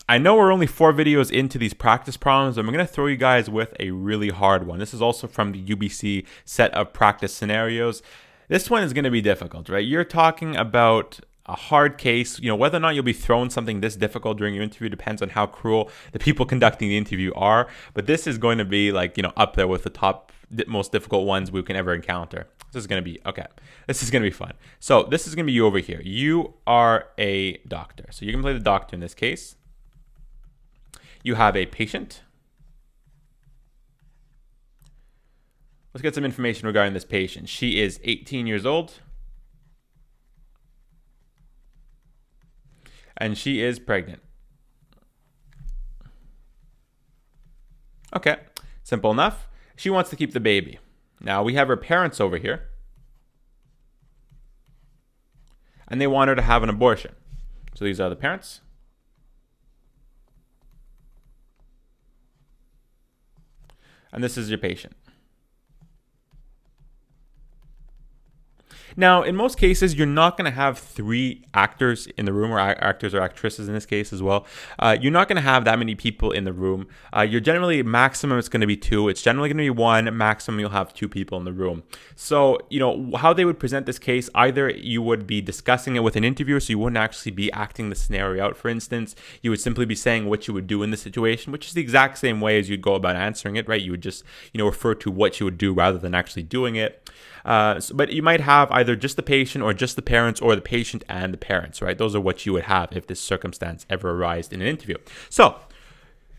I know we're only 4 videos into these practice problems. I'm going to throw you guys with a really hard one. This is also from the UBC set of practice scenarios. This one is going to be difficult, right? You're talking about a hard case. Whether or not you'll be thrown something this difficult during your interview depends on how cruel the people conducting the interview are. But this is going to be up there with the top most difficult ones we can ever encounter. This is going to be okay. This is going to be fun. So this is going to be you over here. You are a doctor. So you can play the doctor in this case. You have a patient. Let's get some information regarding this patient. She is 18 years old. And she is pregnant. Okay, simple enough. She wants to keep the baby. Now we have her parents over here. And they want her to have an abortion. So these are the parents. And this is your patient. Now, in most cases, you're not going to have 3 actors in the room, or actors or actresses in this case as well. You're not going to have that many people in the room. You're generally, maximum it's going to be 2. It's generally going to be 1. Maximum, you'll have 2 people in the room. So, how they would present this case, either you would be discussing it with an interviewer, so you wouldn't actually be acting the scenario out, for instance. You would simply be saying what you would do in the situation, which is the exact same way as you'd go about answering it, right? You would just, refer to what you would do rather than actually doing it. But you might have either just the patient or just the parents, or the patient and the parents, right? Those are what you would have if this circumstance ever arose in an interview. So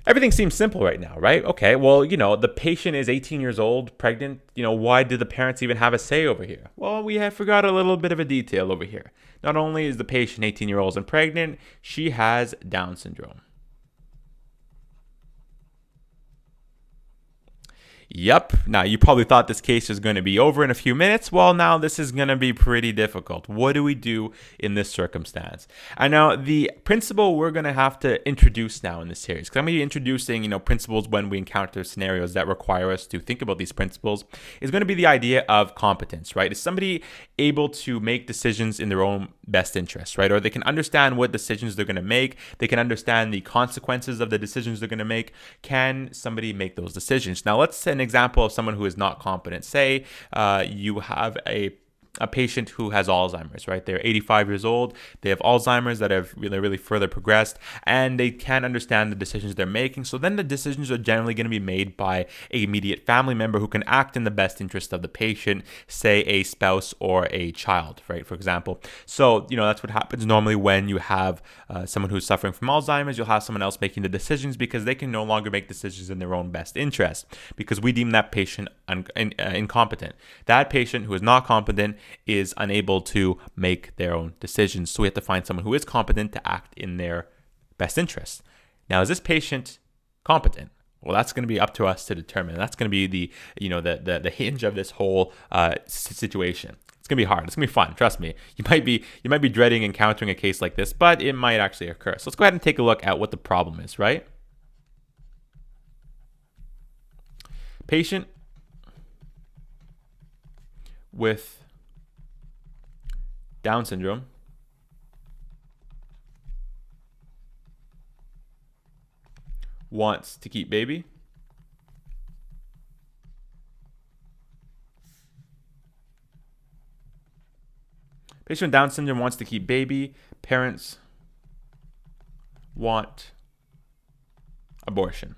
everything seems simple right now, right? Okay, well, the patient is 18 years old, pregnant. Why did the parents even have a say over here? Well, we have forgot a little bit of a detail over here. Not only is the patient 18 years old and pregnant, she has Down syndrome. Yep. Now, you probably thought this case was going to be over in a few minutes. Well, now this is going to be pretty difficult. What do we do in this circumstance? And now, the principle we're going to have to introduce now in this series, because I'm going to be introducing, principles when we encounter scenarios that require us to think about these principles, is going to be the idea of competence, right? Is somebody able to make decisions in their own best interest, right? Or they can understand what decisions they're going to make. They can understand the consequences of the decisions they're going to make. Can somebody make those decisions? Now, let's say an example of someone who is not competent. Say you have a patient who has Alzheimer's, right? They're 85 years old. They have Alzheimer's that have really further progressed, and they can't understand the decisions they're making. So then the decisions are generally going to be made by an immediate family member who can act in the best interest of the patient, say a spouse or a child, right? For example. So, that's what happens normally when you have someone who's suffering from Alzheimer's. You'll have someone else making the decisions because they can no longer make decisions in their own best interest, because we deem that patient incompetent. That patient who is not competent is unable to make their own decisions. So we have to find someone who is competent to act in their best interest. Now, is this patient competent? Well, that's going to be up to us to determine. That's going to be the hinge of this whole situation. It's going to be hard. It's going to be fun. Trust me. You might be dreading encountering a case like this, but it might actually occur. So let's go ahead and take a look at what the problem is, right? Patient with Down syndrome wants to keep baby. Patient with Down syndrome wants to keep baby. Parents want abortion.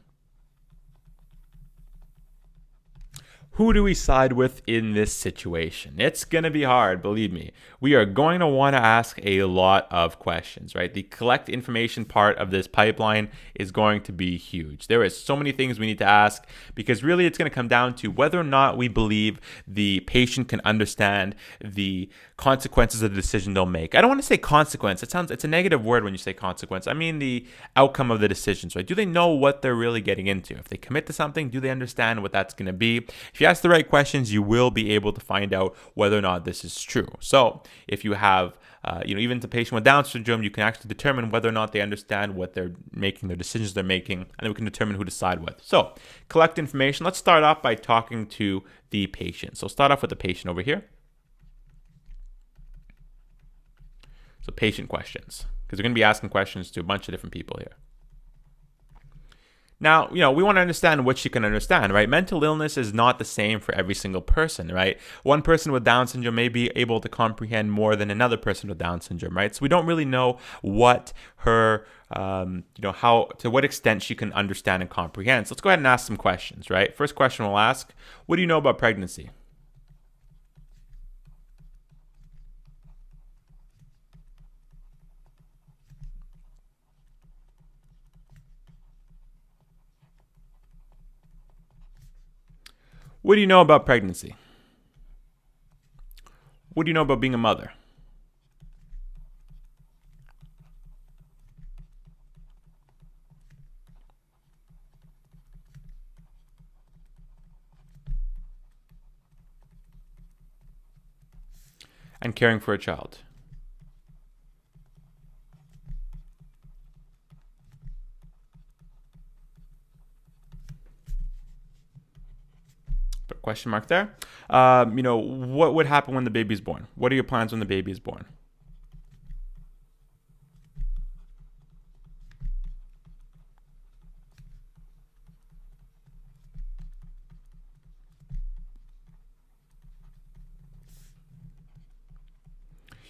Who do we side with in this situation? It's going to be hard, believe me. We are going to want to ask a lot of questions, right? The collect information part of this pipeline is going to be huge. There is so many things we need to ask, because really it's going to come down to whether or not we believe the patient can understand the consequences of the decision they'll make. I don't want to say consequence. It's a negative word when you say consequence. I mean the outcome of the decisions, right? Do they know what they're really getting into? If they commit to something, do they understand what that's going to be? If you ask the right questions, you will be able to find out whether or not this is true. So if you have, even the patient with Down syndrome, you can actually determine whether or not they understand what they're making, the decisions they're making, and then we can determine who to side with. So collect information. Let's start off by talking to the patient. So start off with the patient over here. So patient questions, because we're going to be asking questions to a bunch of different people here. Now, we want to understand what she can understand, right? Mental illness is not the same for every single person, right? One person with Down syndrome may be able to comprehend more than another person with Down syndrome, right? So we don't really know what her, how, to what extent she can understand and comprehend. So let's go ahead and ask some questions, right? First question we'll ask, what do you know about pregnancy? What do you know about pregnancy? What do you know about being a mother? And caring for a child? Put a question mark there. What would happen when the baby's born? What are your plans when the baby is born?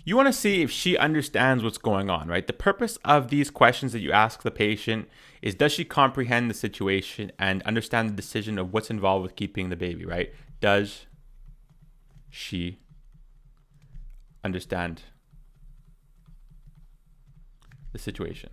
You want to see if she understands what's going on, right? The purpose of these questions that you ask the patient is, does she comprehend the situation and understand the decision of what's involved with keeping the baby, right? Does she understand the situation?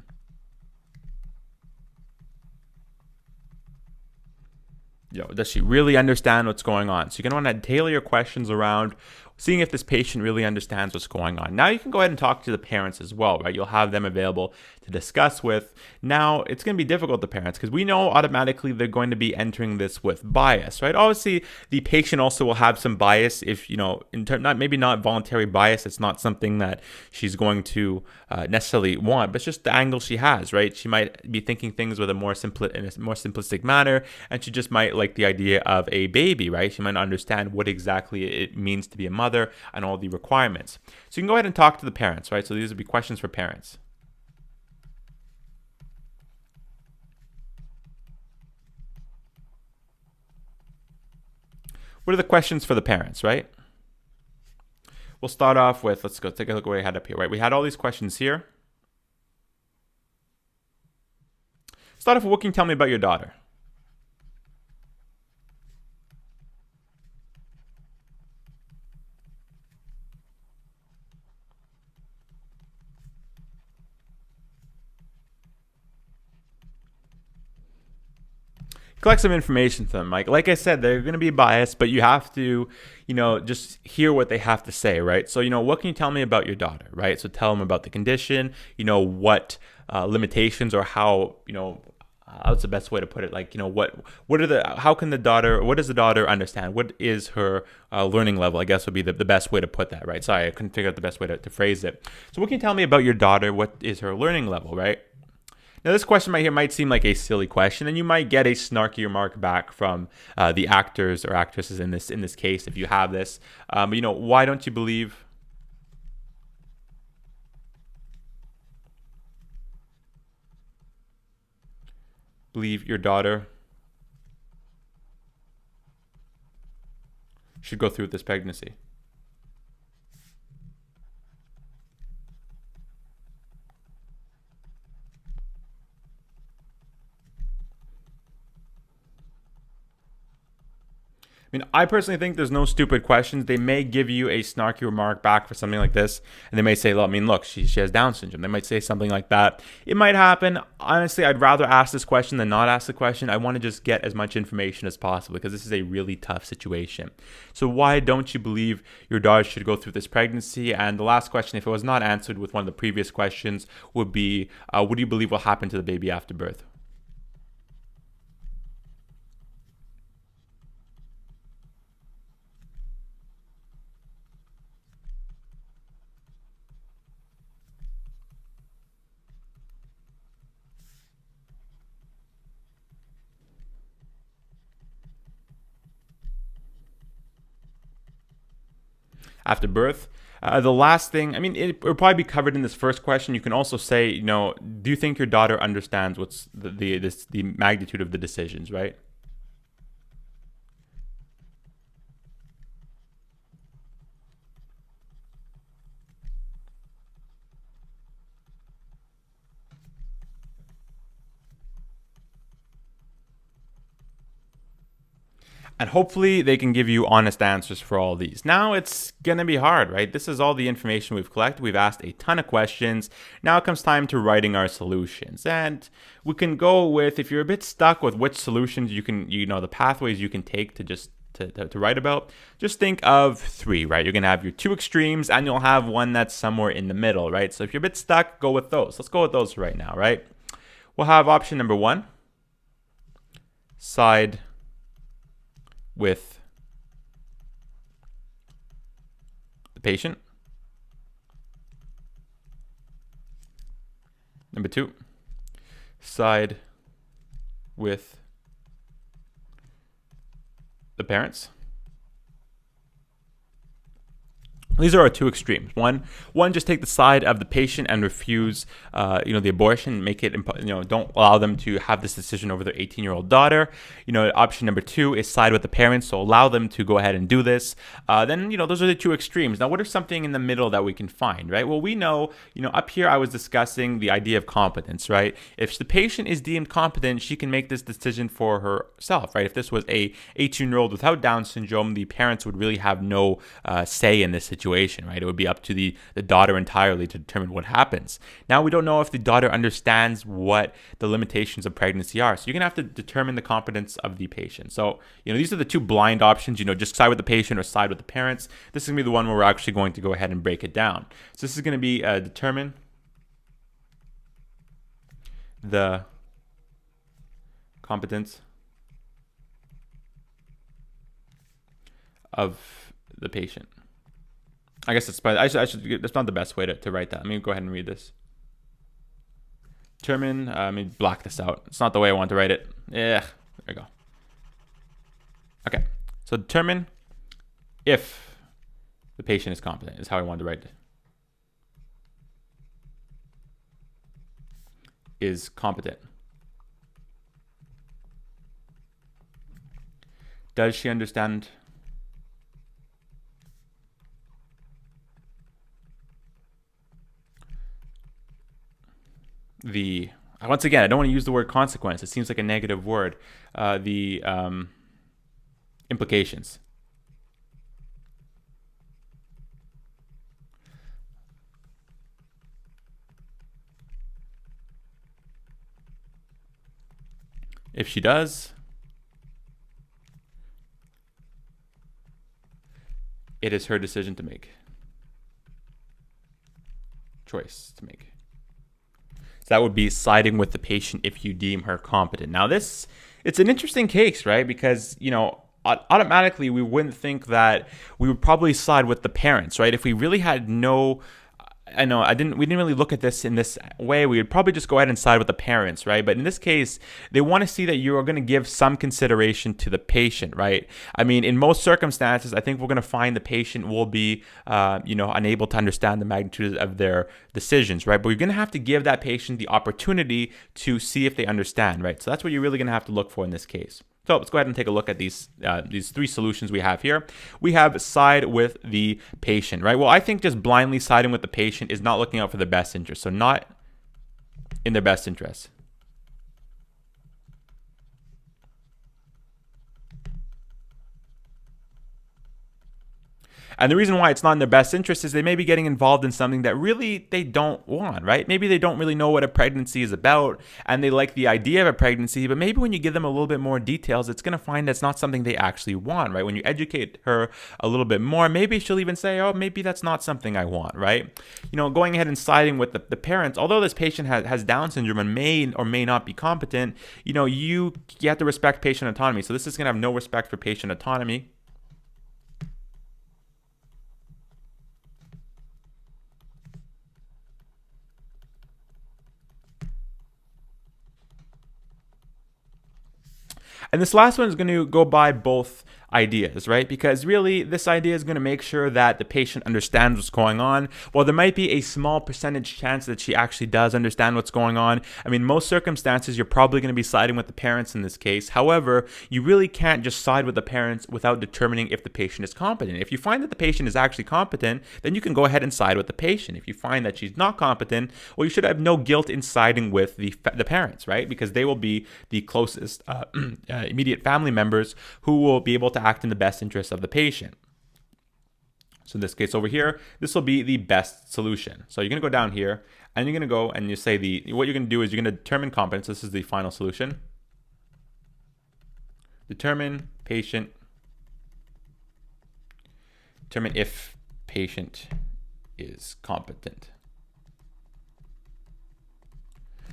Does she really understand what's going on? So you're going to want to tailor your questions around seeing if this patient really understands what's going on. Now you can go ahead and talk to the parents as well, right? You'll have them available to discuss with. Now it's going to be difficult to parents because we know automatically they're going to be entering this with bias, right? Obviously, the patient also will have some bias if, maybe not voluntary bias. It's not something that she's going to necessarily want, but it's just the angle she has, right? She might be thinking things with in a more simplistic manner, and she just might like the idea of a baby, right? She might not understand what exactly it means to be a mother and all the requirements. So you can go ahead and talk to the parents, right? So these would be questions for parents. What are the questions for the parents, right? We'll start off with, let's go take a look where we had up here, right? We had all these questions here. Start off with, what can you tell me about your daughter? Collect some information from them. Like I said, they're going to be biased, but you have to, just hear what they have to say, right? So, what can you tell me about your daughter, right? So tell them about the condition, what limitations or how, what's the best way to put it? Like, what does the daughter understand? What is her learning level? I guess would be the best way to put that, right? Sorry, I couldn't figure out the best way to phrase it. So what can you tell me about your daughter? What is her learning level, right? Now, this question right here might seem like a silly question, and you might get a snarky remark back from the actors or actresses in this case if you have this. But why don't you believe your daughter should go through with this pregnancy? I personally think there's no stupid questions. They may give you a snarky remark back for something like this, and they may say, look, she has Down syndrome. They might say something like that. It might happen. Honestly, I'd rather ask this question than not ask the question. I want to just get as much information as possible because this is a really tough situation. So why don't you believe your daughter should go through this pregnancy? And the last question, if it was not answered with one of the previous questions, would be, what do you believe will happen to the baby after birth? after birth. The last thing, I mean, it will probably be covered in this first question. You can also say, do you think your daughter understands what's the magnitude of the decisions, right? And hopefully they can give you honest answers for all these. Now it's going to be hard, right? This is all the information we've collected. We've asked a ton of questions. Now it comes time to writing our solutions. And we can go with, if you're a bit stuck with which solutions you can, the pathways you can take to just to write about, just think of three, right? You're going to have your two extremes and you'll have one that's somewhere in the middle, right? So if you're a bit stuck, go with those. Let's go with those right now, right? We'll have option number one, side with the patient. Number two, side with the parents. These are our two extremes. One, just take the side of the patient and refuse, the abortion. Make it, don't allow them to have this decision over their 18-year-old daughter. Option number two is side with the parents, so allow them to go ahead and do this. Then, those are the two extremes. Now, what are something in the middle that we can find, right? Well, we know, up here I was discussing the idea of competence, right? If the patient is deemed competent, she can make this decision for herself, right? If this was a 18-year-old without Down syndrome, the parents would really have no say in this situation. Right? It would be up to the daughter entirely to determine what happens. Now, we don't know if the daughter understands what the limitations of pregnancy are. So you're going to have to determine the competence of the patient. So, these are the two blind options, just side with the patient or side with the parents. This is going to be the one where we're actually going to go ahead and break it down. So this is going to be determine the competence of the patient. I guess that's that's not the best way to write that. Let me go ahead and read this. Determine, let me block this out. It's not the way I want to write it. Yeah, there we go. Okay, so determine if the patient is competent is how I want to write it. Is competent. Does she understand once again, I don't want to use the word consequence. It seems like a negative word. The implications. If she does, it is her decision to make. Choice to make. So that would be siding with the patient if you deem her competent. Now it's an interesting case, right? Because, automatically we wouldn't think that we would probably side with the parents, right? If we really had no, we didn't really look at this in this way. We would probably just go ahead and side with the parents, right? But in this case, they want to see that you are going to give some consideration to the patient, right? I mean, in most circumstances, I think we're going to find the patient will be, unable to understand the magnitude of their decisions, right? But you're going to have to give that patient the opportunity to see if they understand, right? So that's what you're really going to have to look for in this case. So let's go ahead and take a look at these three solutions we have here. We have side with the patient, right? Well, I think just blindly siding with the patient is not looking out for their best interest. So not in their best interest. And the reason why it's not in their best interest is they may be getting involved in something that really they don't want, right? Maybe they don't really know what a pregnancy is about and they like the idea of a pregnancy, but maybe when you give them a little bit more details, it's going to find that's not something they actually want, right? When you educate her a little bit more, maybe she'll even say, oh, maybe that's not something I want, right? Going ahead and siding with the parents, although this patient has Down syndrome and may or may not be competent, you have to respect patient autonomy. So this is going to have no respect for patient autonomy. And this last one is going to go by both ideas, right? Because really, this idea is going to make sure that the patient understands what's going on. While there might be a small percentage chance that she actually does understand what's going on, I mean, most circumstances, you're probably going to be siding with the parents in this case. However, you really can't just side with the parents without determining if the patient is competent. If you find that the patient is actually competent, then you can go ahead and side with the patient. If you find that she's not competent, well, you should have no guilt in siding with the parents, right? Because they will be the closest immediate family members who will be able to act in the best interest of the patient. So in this case over here, this will be the best solution. So you're going to go down here and you're going to go and you say what you're going to do is you're going to determine competence. This is the final solution. Determine patient. Determine if patient is competent.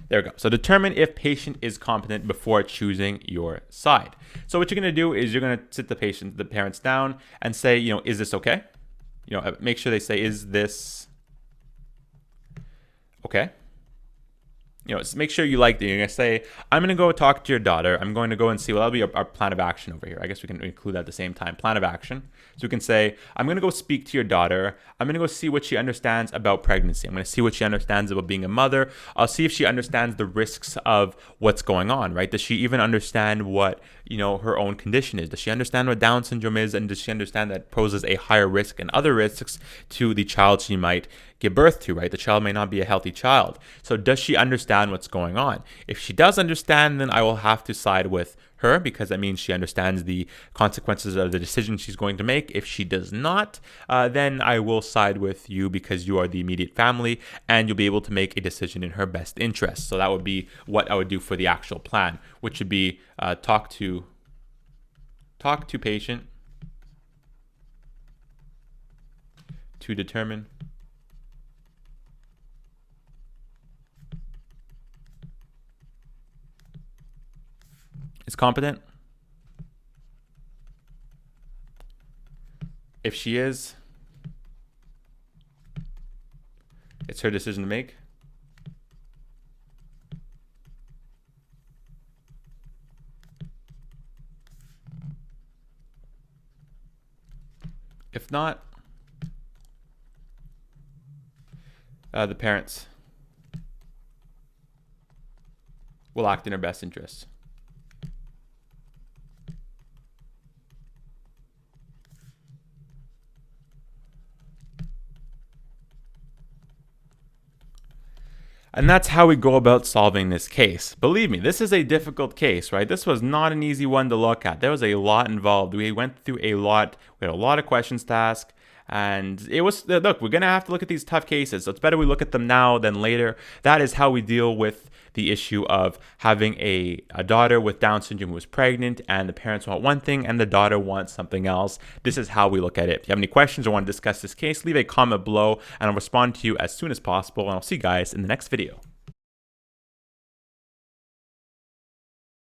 There we go. So determine if patient is competent before choosing your side. So what you're going to do is you're going to sit the parents down and say, is this okay? Make sure they say, is this okay? Make sure you like it. You're going to say, I'm going to go talk to your daughter. I'm going to go and see, that'll be our plan of action over here. I guess we can include that at the same time, plan of action. So we can say, I'm going to go speak to your daughter. I'm going to go see what she understands about pregnancy. I'm going to see what she understands about being a mother. I'll see if she understands the risks of what's going on, right? Does she even understand what, her own condition is? Does she understand what Down syndrome is? And does she understand that poses a higher risk and other risks to the child she might give birth to, right? The child may not be a healthy child. So does she understand what's going on? If she does understand, then I will have to side with her because that means she understands the consequences of the decision she's going to make. If she does not, then I will side with you because you are the immediate family and you'll be able to make a decision in her best interest. So that would be what I would do for the actual plan, which would be talk to patient to determine is competent. If she is, it's her decision to make. If not, the parents will act in her best interest. And that's how we go about solving this case. Believe me, this is a difficult case, right? This was not an easy one to look at. There was a lot involved. We went through a lot. We had a lot of questions to ask. And it was, look, we're going to have to look at these tough cases. So it's better we look at them now than later. That is how we deal with the issue of having a daughter with Down syndrome who is pregnant and the parents want one thing and the daughter wants something else. This is how we look at it. If you have any questions or want to discuss this case, leave a comment below and I'll respond to you as soon as possible. And I'll see you guys in the next video.